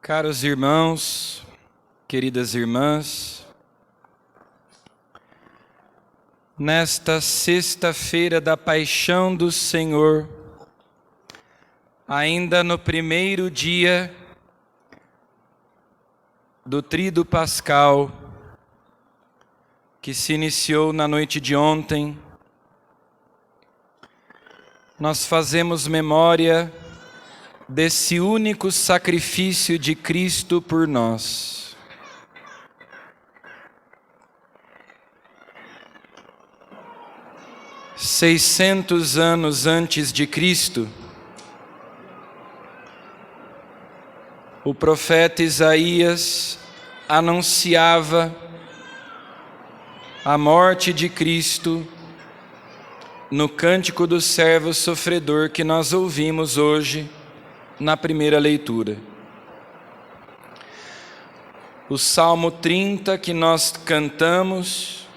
Caros irmãos, queridas irmãs, nesta sexta-feira da Paixão do Senhor, ainda no primeiro dia do Tríduo Pascal, que se iniciou na noite de ontem, nós fazemos memória desse único sacrifício de Cristo por nós. Seiscentos anos antes de Cristo, o profeta Isaías anunciava a morte de Cristo no Cântico do Servo Sofredor que nós ouvimos hoje na primeira leitura. O Salmo 30 que nós cantamos,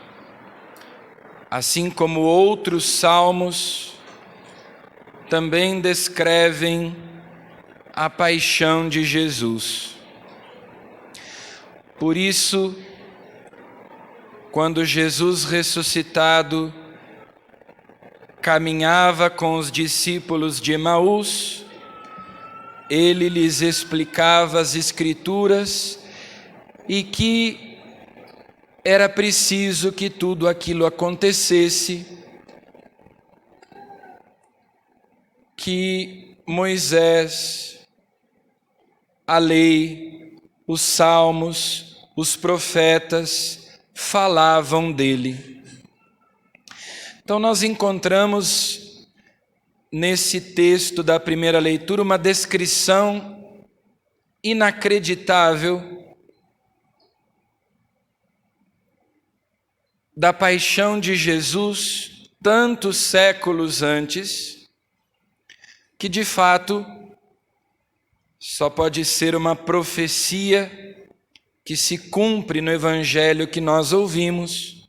assim como outros salmos, também descrevem a paixão de Jesus. Por isso, quando Jesus ressuscitado caminhava com os discípulos de Emaús, ele lhes explicava as Escrituras e que era preciso que tudo aquilo acontecesse que Moisés, a lei, os salmos, os profetas falavam dele. Então nós encontramos nesse texto da primeira leitura uma descrição inacreditável da paixão de Jesus tantos séculos antes, que de fato só pode ser uma profecia que se cumpre no evangelho que nós ouvimos.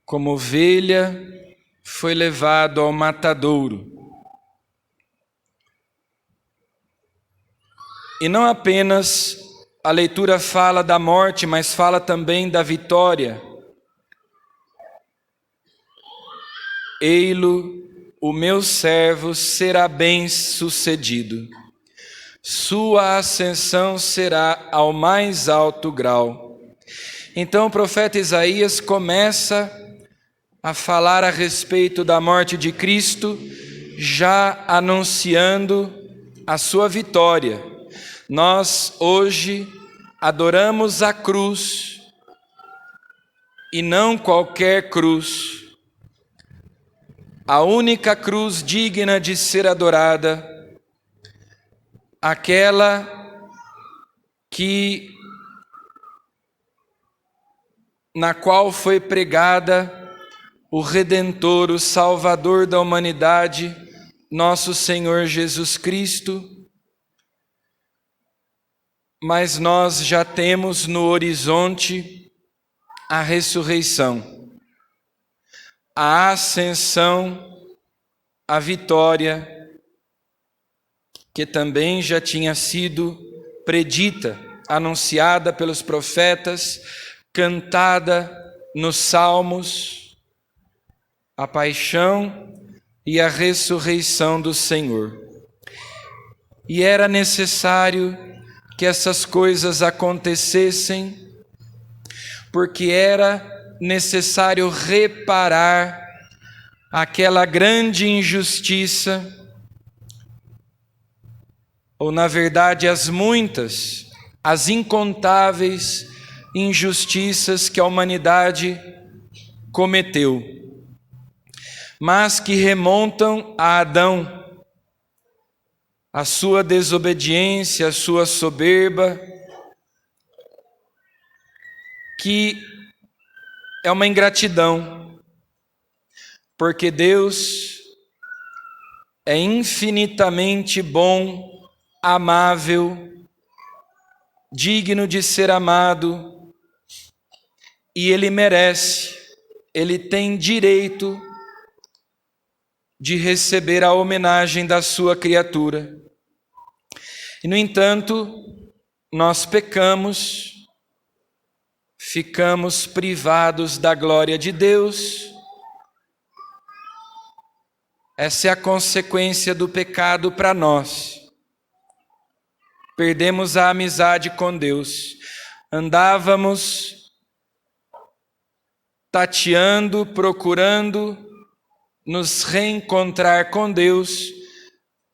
Como ovelha foi levado ao matadouro. E não apenas a leitura fala da morte, mas fala também da vitória. Ei-lo, o meu servo será bem-sucedido. Sua ascensão será ao mais alto grau. Então o profeta Isaías começa a falar a respeito da morte de Cristo, já anunciando a sua vitória. Nós hoje adoramos a cruz, e não qualquer cruz, a única cruz digna de ser adorada, aquela na qual foi pregada o Redentor, o Salvador da humanidade, nosso Senhor Jesus Cristo. Mas nós já temos no horizonte a ressurreição, a ascensão, a vitória, que também já tinha sido predita, anunciada pelos profetas, cantada nos salmos, a paixão e a ressurreição do Senhor. E era necessário que essas coisas acontecessem, porque era necessário reparar aquela grande injustiça, ou na verdade as muitas, as incontáveis injustiças que a humanidade cometeu, mas que remontam a Adão, a sua desobediência, a sua soberba, que é uma ingratidão, porque Deus é infinitamente bom, amável, digno de ser amado, e Ele merece, Ele tem direito de receber a homenagem da sua criatura. E, no entanto, nós pecamos, ficamos privados da glória de Deus. Essa é a consequência do pecado para nós. Perdemos a amizade com Deus. Andávamos tateando, procurando nos reencontrar com Deus,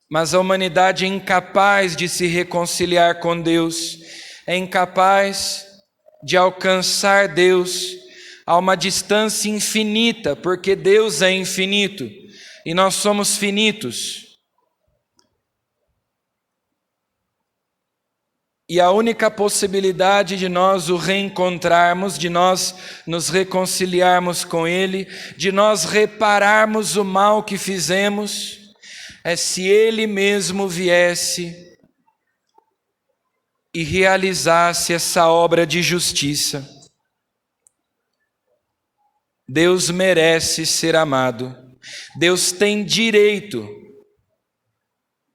mas a humanidade é incapaz de se reconciliar com Deus, é incapaz de alcançar Deus a uma distância infinita, porque Deus é infinito e nós somos finitos. E a única possibilidade de nós o reencontrarmos, de nós nos reconciliarmos com Ele, de nós repararmos o mal que fizemos, é se Ele mesmo viesse e realizasse essa obra de justiça. Deus merece ser amado. Deus tem direito,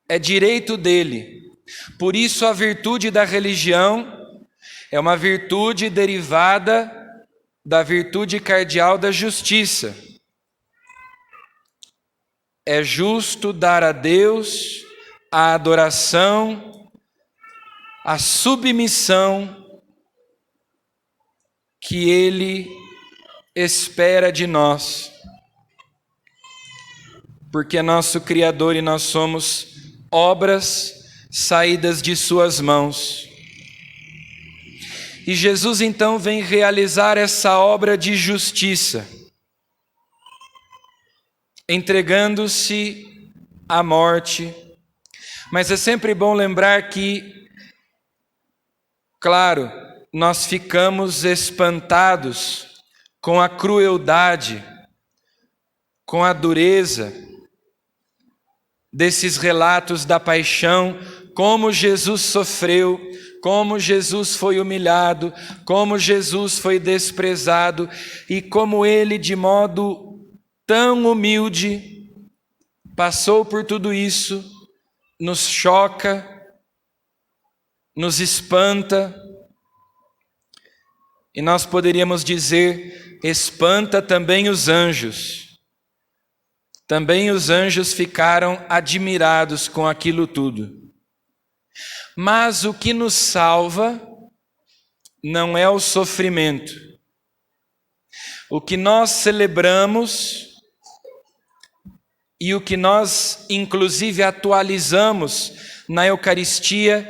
é direito dele. Por isso a virtude da religião é uma virtude derivada da virtude cardeal da justiça. É justo dar a Deus a adoração, a submissão que Ele espera de nós, porque é nosso Criador e nós somos obras saídas de suas mãos. E Jesus então vem realizar essa obra de justiça, entregando-se à morte. Mas é sempre bom lembrar que, claro, nós ficamos espantados com a crueldade, com a dureza desses relatos da paixão, como Jesus sofreu, como Jesus foi humilhado, como Jesus foi desprezado e como Ele, de modo tão humilde, passou por tudo isso, nos choca, nos espanta, e nós poderíamos dizer, espanta também os anjos. Também os anjos ficaram admirados com aquilo tudo. Mas o que nos salva não é o sofrimento. O que nós celebramos e o que nós, inclusive, atualizamos na Eucaristia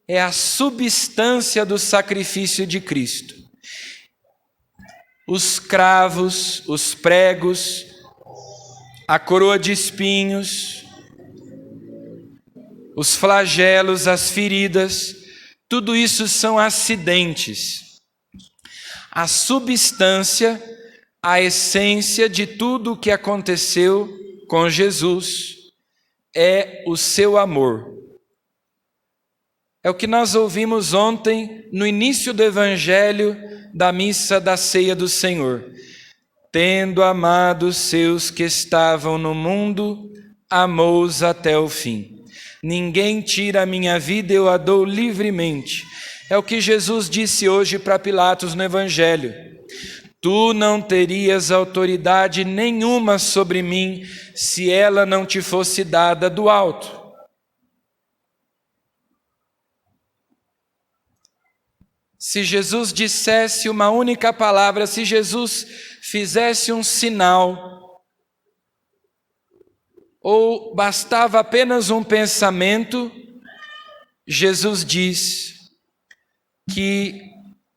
é a substância do sacrifício de Cristo. Os cravos, os pregos, a coroa de espinhos, os flagelos, as feridas, tudo isso são acidentes. A substância, a essência de tudo o que aconteceu com Jesus é o seu amor. É o que nós ouvimos ontem no início do Evangelho da missa da Ceia do Senhor. Tendo amado os seus que estavam no mundo, amou-os até o fim. Ninguém tira a minha vida, eu a dou livremente. É o que Jesus disse hoje para Pilatos no Evangelho. Tu não terias autoridade nenhuma sobre mim se ela não te fosse dada do alto. Se Jesus dissesse uma única palavra, se Jesus fizesse um sinal, ou bastava apenas um pensamento, Jesus diz que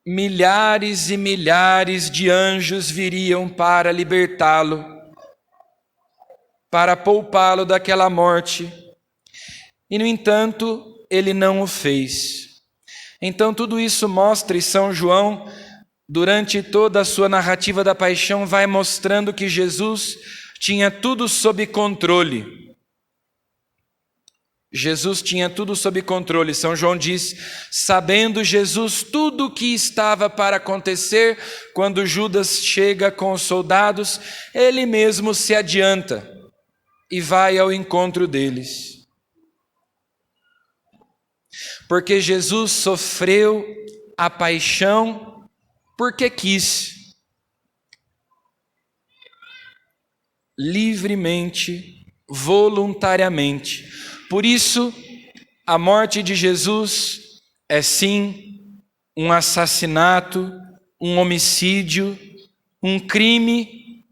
milhares e milhares de anjos viriam para libertá-lo, para poupá-lo daquela morte. E, no entanto, ele não o fez. Então, tudo isso mostra, e São João, durante toda a sua narrativa da paixão, vai mostrando que Jesus tinha tudo sob controle. Jesus tinha tudo sob controle. São João diz, sabendo Jesus tudo o que estava para acontecer, quando Judas chega com os soldados, ele mesmo se adianta e vai ao encontro deles. porque Jesus sofreu a paixão porque quis, livremente, voluntariamente. Por isso, a morte de Jesus é sim um assassinato, um homicídio, um crime.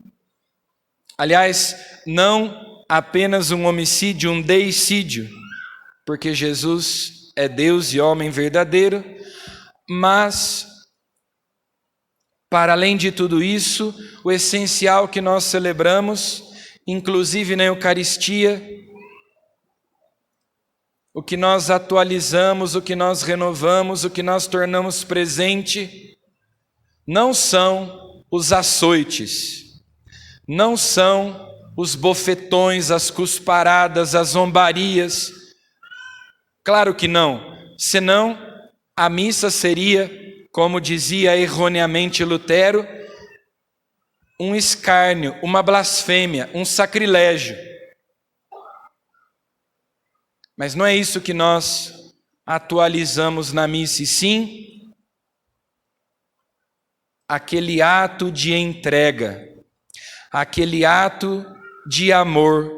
Aliás, não apenas um homicídio, um deicídio, porque Jesus é Deus e homem verdadeiro, mas, para além de tudo isso, o essencial que nós celebramos, inclusive na Eucaristia, o que nós atualizamos, o que nós renovamos, o que nós tornamos presente, não são os açoites, não são os bofetões, as cusparadas, as zombarias. Claro que não, senão a missa seria, como dizia erroneamente Lutero, um escárnio, uma blasfêmia, um sacrilégio. Mas não é isso que nós atualizamos na missa, e sim aquele ato de entrega, aquele ato de amor.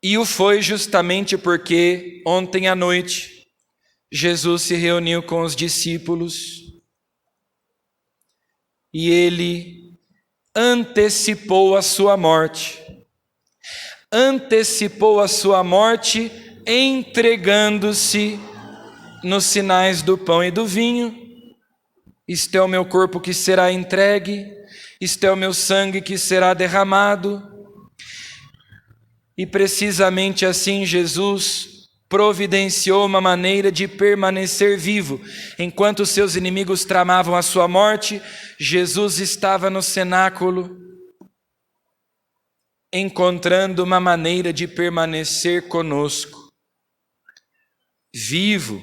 E o foi justamente porque ontem à noite Jesus se reuniu com os discípulos e ele antecipou a sua morte. Antecipou a sua morte entregando-se nos sinais do pão e do vinho. Isto é o meu corpo que será entregue, isto é o meu sangue que será derramado. E precisamente assim Jesus providenciou uma maneira de permanecer vivo. Enquanto seus inimigos tramavam a sua morte, Jesus estava no cenáculo, encontrando uma maneira de permanecer conosco, vivo,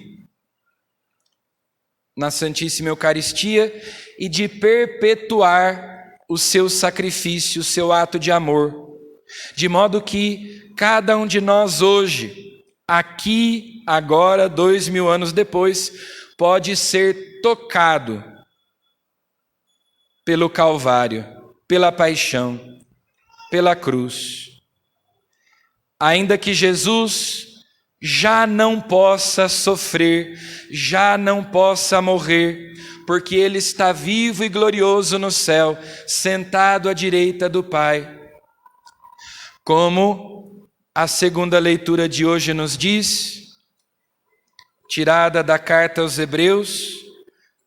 na Santíssima Eucaristia, e de perpetuar o seu sacrifício, o seu ato de amor, de modo que cada um de nós hoje, aqui, agora, 2000 anos depois, pode ser tocado pelo Calvário, pela paixão, pela cruz. Ainda que Jesus já não possa sofrer, já não possa morrer, porque Ele está vivo e glorioso no céu, sentado à direita do Pai. Como a segunda leitura de hoje nos diz, tirada da carta aos Hebreus,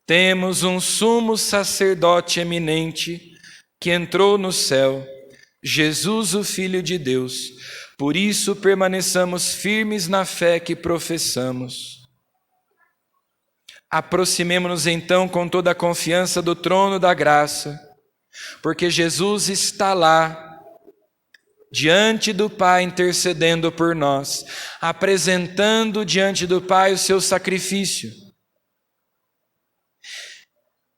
temos um sumo sacerdote eminente que entrou no céu, Jesus, o Filho de Deus. Por isso permaneçamos firmes na fé que professamos. Aproximemo-nos então com toda a confiança do trono da graça, porque Jesus está lá, diante do Pai, intercedendo por nós, apresentando diante do Pai o seu sacrifício.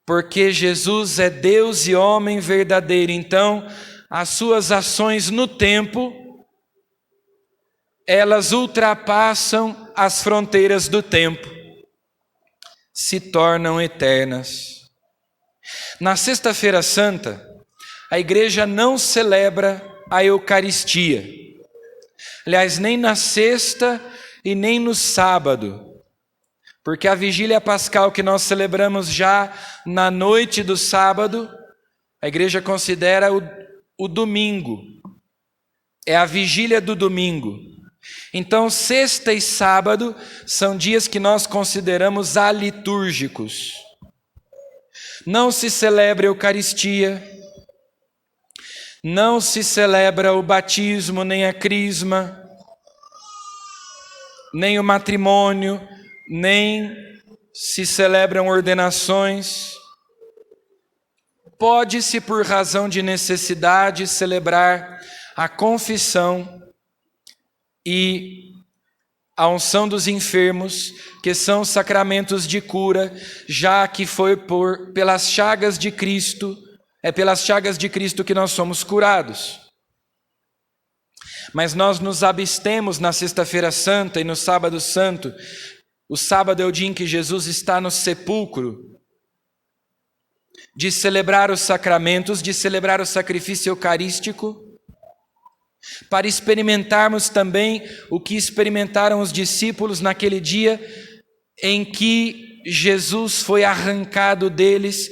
Porque Jesus é Deus e homem verdadeiro, então as suas ações no tempo, elas ultrapassam as fronteiras do tempo, se tornam eternas. Na Sexta-feira Santa, a igreja não celebra a Eucaristia. Aliás, nem na sexta e nem no sábado, porque a vigília pascal que nós celebramos já na noite do sábado, a igreja considera o domingo, é a vigília do domingo. Então, sexta e sábado são dias que nós consideramos alitúrgicos. Não se celebra a Eucaristia, não se celebra o batismo, nem a crisma, nem o matrimônio, nem se celebram ordenações. Pode-se, por razão de necessidade, celebrar a confissão e a unção dos enfermos, que são sacramentos de cura, já que foi pelas chagas de Cristo, é pelas chagas de Cristo que nós somos curados. mas nós nos abstemos na Sexta-feira Santa e no Sábado Santo. O sábado é o dia em que Jesus está no sepulcro, de celebrar os sacramentos, de celebrar o sacrifício eucarístico, para experimentarmos também o que experimentaram os discípulos naquele dia em que Jesus foi arrancado deles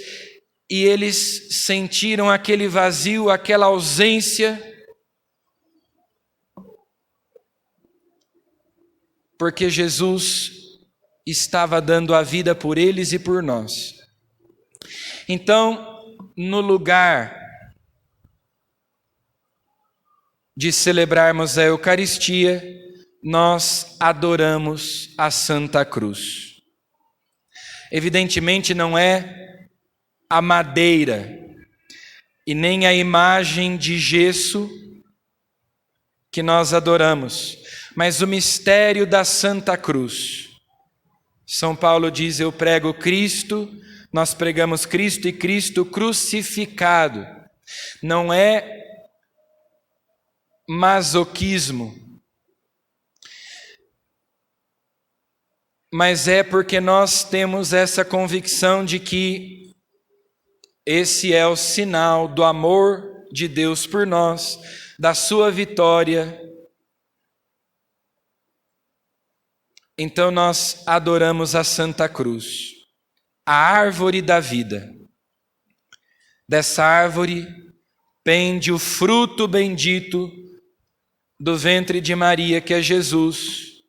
e eles sentiram aquele vazio, aquela ausência, porque Jesus estava dando a vida por eles e por nós. Então, no lugar de celebrarmos a Eucaristia, nós adoramos a Santa Cruz. Evidentemente não é a madeira e nem a imagem de gesso que nós adoramos, mas o mistério da Santa Cruz. São Paulo diz: eu prego Cristo, nós pregamos Cristo e Cristo crucificado. Não é masoquismo, mas é porque nós temos essa convicção de que esse é o sinal do amor de Deus por nós, da sua vitória. Então nós adoramos a Santa Cruz, a árvore da vida. Dessa árvore pende o fruto bendito do ventre de Maria, que é Jesus,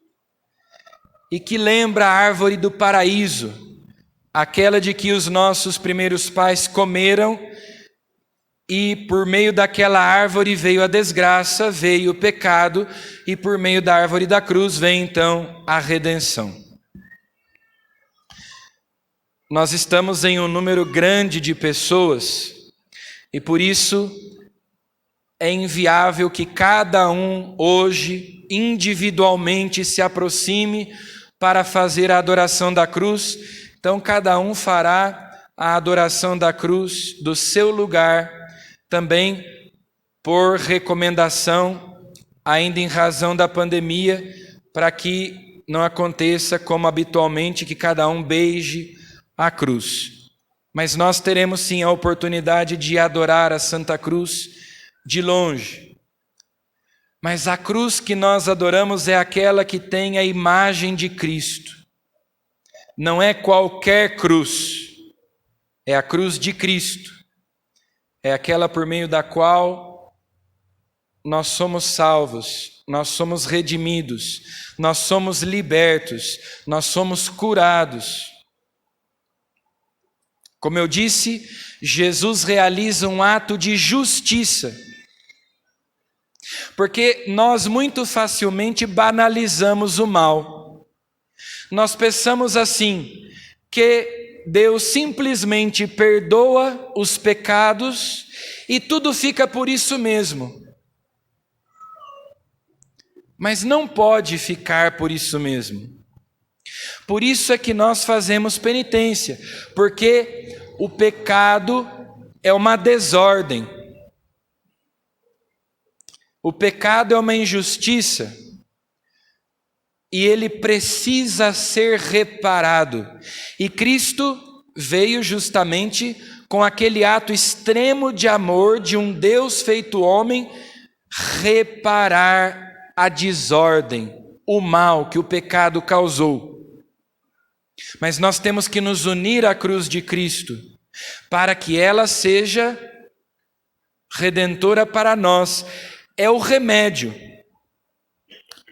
e que lembra a árvore do paraíso, aquela de que os nossos primeiros pais comeram, e por meio daquela árvore veio a desgraça, veio o pecado, e por meio da árvore da cruz vem então a redenção. Nós estamos em um número grande de pessoas, e por isso é inviável que cada um hoje individualmente se aproxime para fazer a adoração da cruz. Então cada um fará a adoração da cruz do seu lugar, também por recomendação, ainda em razão da pandemia, para que não aconteça como habitualmente, que cada um beije a cruz. Mas nós teremos sim a oportunidade de adorar a Santa Cruz de longe. Mas a cruz que nós adoramos é aquela que tem a imagem de Cristo. Não é qualquer cruz, é a cruz de Cristo. É aquela por meio da qual nós somos salvos, nós somos redimidos, nós somos libertos, nós somos curados. Como eu disse, Jesus realiza um ato de justiça, porque nós muito facilmente banalizamos o mal. Nós pensamos assim, que Deus simplesmente perdoa os pecados e tudo fica por isso mesmo. Mas não pode ficar por isso mesmo. Por isso é que nós fazemos penitência, porque o pecado é uma desordem. O pecado é uma injustiça e ele precisa ser reparado. E Cristo veio justamente com aquele ato extremo de amor de um Deus feito homem, reparar a desordem, o mal que o pecado causou. Mas nós temos que nos unir à cruz de Cristo, para que ela seja redentora para nós. É o remédio.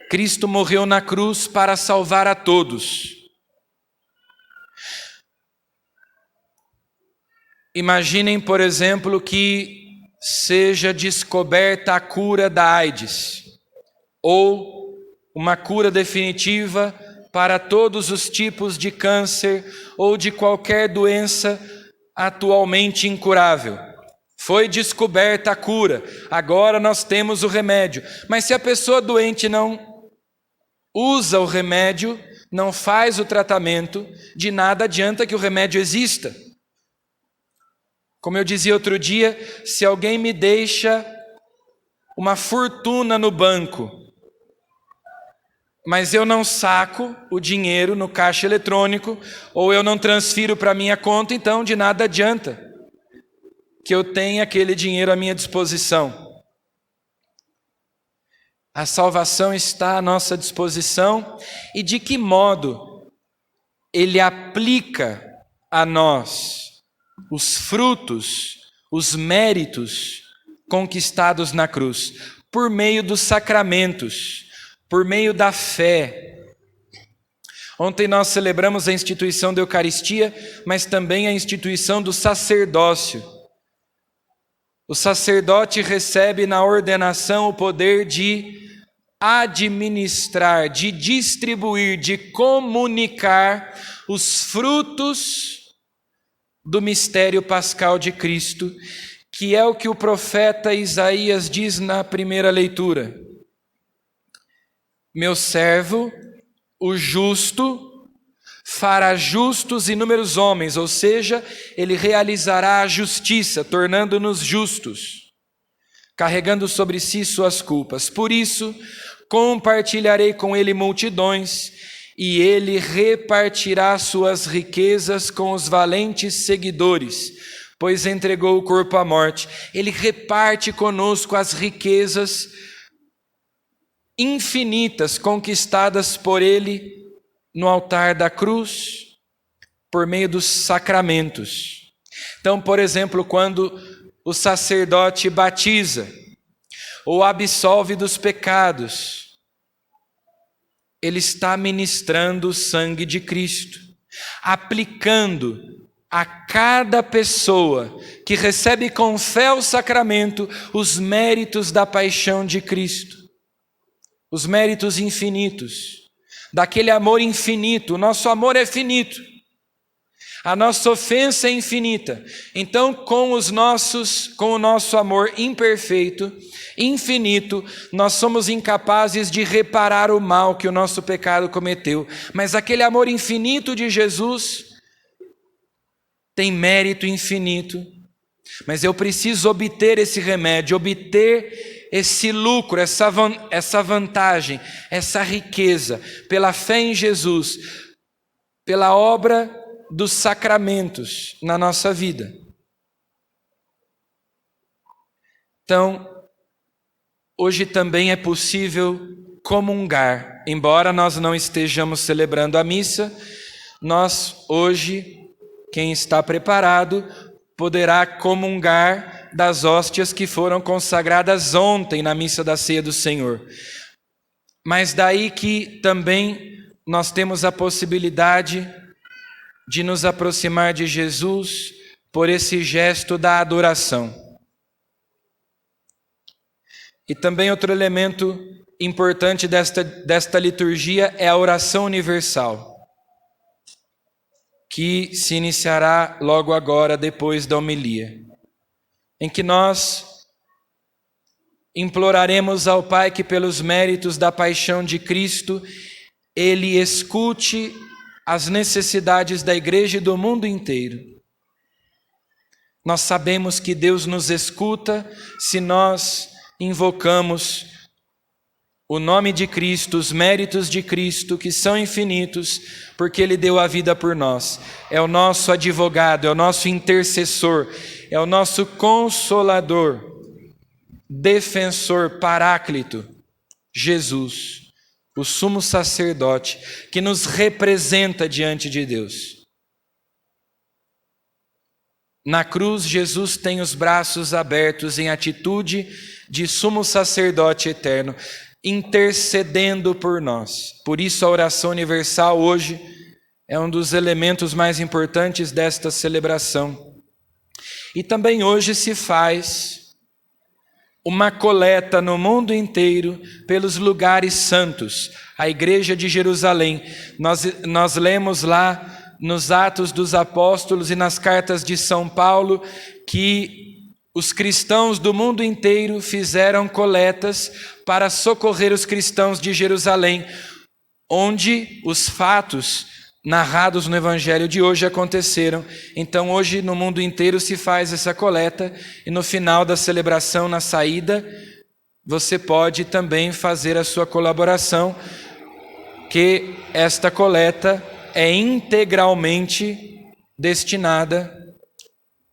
Cristo morreu na cruz para salvar a todos. Imaginem, por exemplo, que seja descoberta a cura da AIDS, ou uma cura definitiva para todos os tipos de câncer ou de qualquer doença atualmente incurável. Foi descoberta a cura, agora nós temos o remédio. Mas se a pessoa doente não usa o remédio, não faz o tratamento, de nada adianta que o remédio exista. Como eu dizia outro dia, se alguém me deixa uma fortuna no banco, mas eu não saco o dinheiro no caixa eletrônico, ou eu não transfiro para a minha conta, então de nada adianta que eu tenha aquele dinheiro à minha disposição. A salvação está à nossa disposição, e de que modo Ele aplica a nós os frutos, os méritos conquistados na cruz, por meio dos sacramentos, por meio da fé. Ontem nós celebramos a instituição da Eucaristia, mas também a instituição do sacerdócio. O sacerdote recebe na ordenação o poder de administrar, de distribuir, de comunicar os frutos do mistério pascal de Cristo, que é o que o profeta Isaías diz na primeira leitura. Meu servo, o justo, fará justos inúmeros homens, ou seja, ele realizará a justiça, tornando-nos justos, carregando sobre si suas culpas. Por isso, compartilharei com ele multidões, e ele repartirá suas riquezas com os valentes seguidores, pois entregou o corpo à morte. Ele reparte conosco as riquezas infinitas conquistadas por ele no altar da cruz, por meio dos sacramentos. Então, por exemplo, quando o sacerdote batiza ou absolve dos pecados, ele está ministrando o sangue de Cristo, aplicando a cada pessoa que recebe com fé o sacramento os méritos da paixão de Cristo, os méritos infinitos, daquele amor infinito. O nosso amor é finito, a nossa ofensa é infinita. Então, com o nosso amor imperfeito, infinito, nós somos incapazes de reparar o mal que o nosso pecado cometeu. Mas aquele amor infinito de Jesus tem mérito infinito. Mas eu preciso obter esse remédio, obter esse lucro, essa vantagem, essa riqueza, pela fé em Jesus, pela obra dos sacramentos na nossa vida. Então, hoje também é possível comungar, embora nós não estejamos celebrando a missa. Nós hoje, quem está preparado, poderá comungar das hóstias que foram consagradas ontem na missa da ceia do Senhor. Mas daí que também nós temos a possibilidade de nos aproximar de Jesus por esse gesto da adoração. E também outro elemento importante desta liturgia é a oração universal, que se iniciará logo agora, depois da homilia, em que nós imploraremos ao Pai que, pelos méritos da paixão de Cristo, Ele escute as necessidades da igreja e do mundo inteiro. Nós sabemos que Deus nos escuta se nós invocamos o nome de Cristo, os méritos de Cristo, que são infinitos, porque Ele deu a vida por nós. É o nosso advogado, é o nosso intercessor, é o nosso consolador, defensor, paráclito, Jesus, o sumo sacerdote, que nos representa diante de Deus. Na cruz, Jesus tem os braços abertos em atitude de sumo sacerdote eterno, intercedendo por nós. Por isso a oração universal hoje é um dos elementos mais importantes desta celebração. E também hoje se faz uma coleta no mundo inteiro pelos lugares santos, a Igreja de Jerusalém. Nós lemos lá nos Atos dos Apóstolos e nas cartas de São Paulo que os cristãos do mundo inteiro fizeram coletas para socorrer os cristãos de Jerusalém, onde os fatos narrados no Evangelho de hoje aconteceram. Então hoje no mundo inteiro se faz essa coleta, e no final da celebração, na saída, você pode também fazer a sua colaboração, que esta coleta é integralmente destinada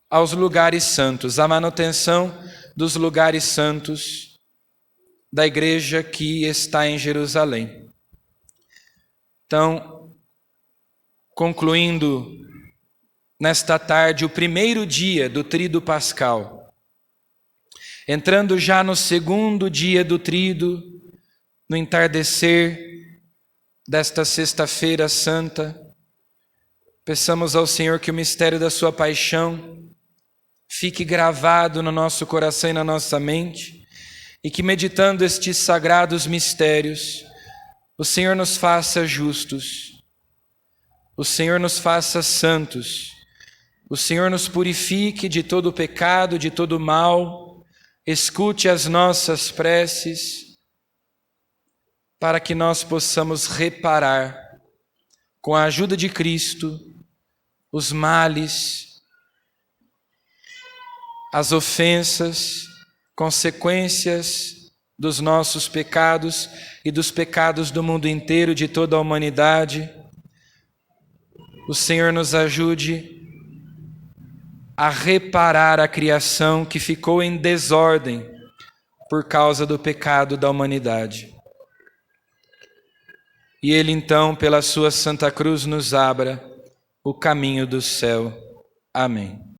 aos lugares santos, à manutenção dos lugares santos da igreja que está em Jerusalém. Então, concluindo nesta tarde o primeiro dia do Tríduo Pascal, entrando já no segundo dia do Tríduo, no entardecer desta sexta-feira santa, peçamos ao Senhor que o mistério da sua paixão fique gravado no nosso coração e na nossa mente, e que, meditando estes sagrados mistérios, o Senhor nos faça justos, o Senhor nos faça santos, o Senhor nos purifique de todo pecado, de todo mal, escute as nossas preces, para que nós possamos reparar, com a ajuda de Cristo, os males, as ofensas, consequências dos nossos pecados e dos pecados do mundo inteiro, de toda a humanidade. O Senhor nos ajude a reparar a criação que ficou em desordem por causa do pecado da humanidade. E Ele então, pela sua Santa Cruz, nos abra o caminho do céu. Amém.